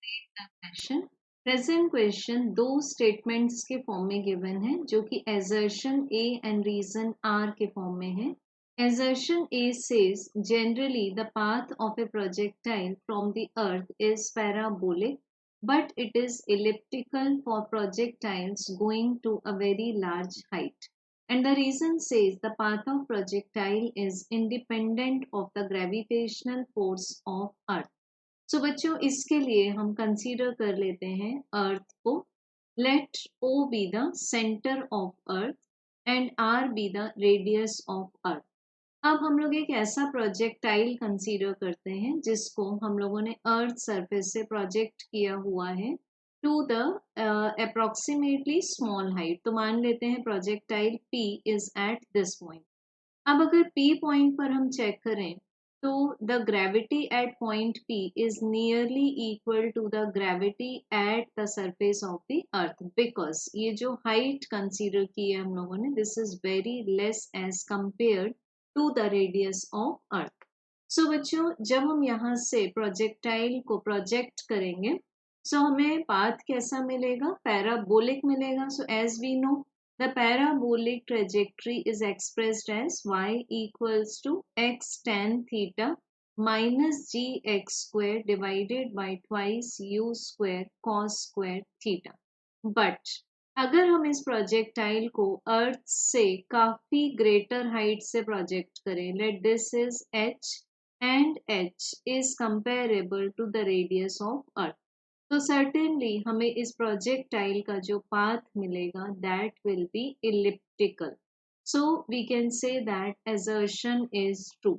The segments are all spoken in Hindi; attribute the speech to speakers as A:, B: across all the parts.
A: क्वेश्चन प्रेजेंट क्वेश्चन दो स्टेटमेंट्स के फॉर्म में गिवन है जो कि assertion A and reason R के फॉर्म में है. Assertion A says generally the path of a projectile from the earth is parabolic but it is elliptical for projectiles going to a very large height. And the reason says the path of projectile is independent of the gravitational force of earth. सो बच्चों इसके लिए हम कंसीडर कर लेते हैं अर्थ को. Let O be the centre of earth and R be the radius of earth. अब हम लोग एक ऐसा प्रोजेक्टाइल कंसीडर करते हैं जिसको हम लोगों ने अर्थ सरफेस से प्रोजेक्ट किया हुआ है to the approximately small height. तो मान लेते हैं projectile P is at this point. अब अगर P पॉइंट पर हम चेक करें तो the gravity at point P is nearly equal to the gravity at the surface of the earth because ये जो height consider की है हम लोगों ने this is very less as compared to the radius of earth. So बच्चों जब हम यहाँ से projectile को project करेंगे so हमें path कैसा मिलेगा? Parabolic मिलेगा. So as we know the parabolic trajectory is expressed as y equals to x tan theta minus gx square divided by twice u square cos square theta. But अगर हम इस प्रोजेक्टाइल को अर्थ से काफी ग्रेटर हाइट से प्रोजेक्ट करें, let this is h and h is comparable to the radius of earth. तो सर्टेनली हमें इस प्रोजेक्टाइल का जो पाथ मिलेगा that will be elliptical. So we can say that assertion is true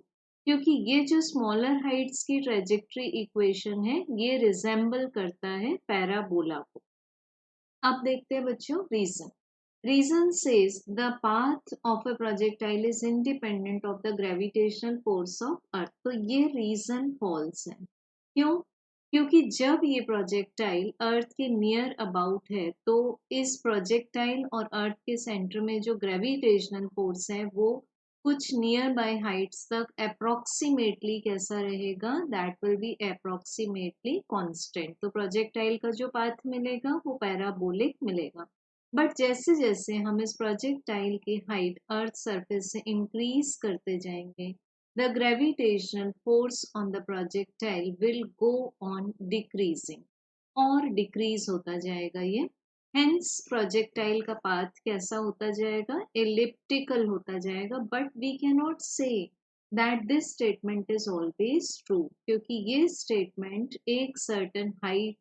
A: क्योंकि ये जो स्मॉलर हाइट्स की ट्रेजेक्ट्री इक्वेशन है ये रिजेंबल करता है पैराबोला को. अब देखते हैं बच्चों reason. Reason says the path of a projectile is independent of the gravitational force of earth. तो ये रीजन फॉल्स है. क्यों? क्योंकि जब ये प्रोजेक्टाइल अर्थ के नियर अबाउट है तो इस प्रोजेक्टाइल और अर्थ के सेंटर में जो ग्रेविटेशनल फोर्स है वो कुछ नियर बाय हाइट्स तक अप्रोक्सीमेटली कैसा रहेगा? That will B approximately constant. तो प्रोजेक्टाइल का जो पाथ मिलेगा वो पैराबोलिक मिलेगा. बट जैसे जैसे हम इस प्रोजेक्टाइल की हाइट अर्थ सरफेस से इंक्रीज करते जाएंगे the gravitational force on the projectile will go on decreasing और decrease होता जाएगा ये. hence projectile का path कैसा होता जाएगा? elliptical होता जाएगा. but we cannot say that this statement is always true क्योंकि ये statement एक certain height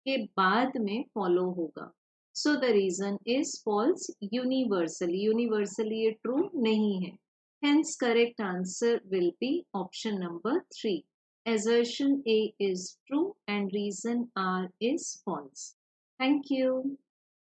A: के बाद में follow होगा. so the reason is false universally. universally ये true नहीं है. Hence, correct answer will be option number 3. Assertion A is true and reason R is false. Thank you.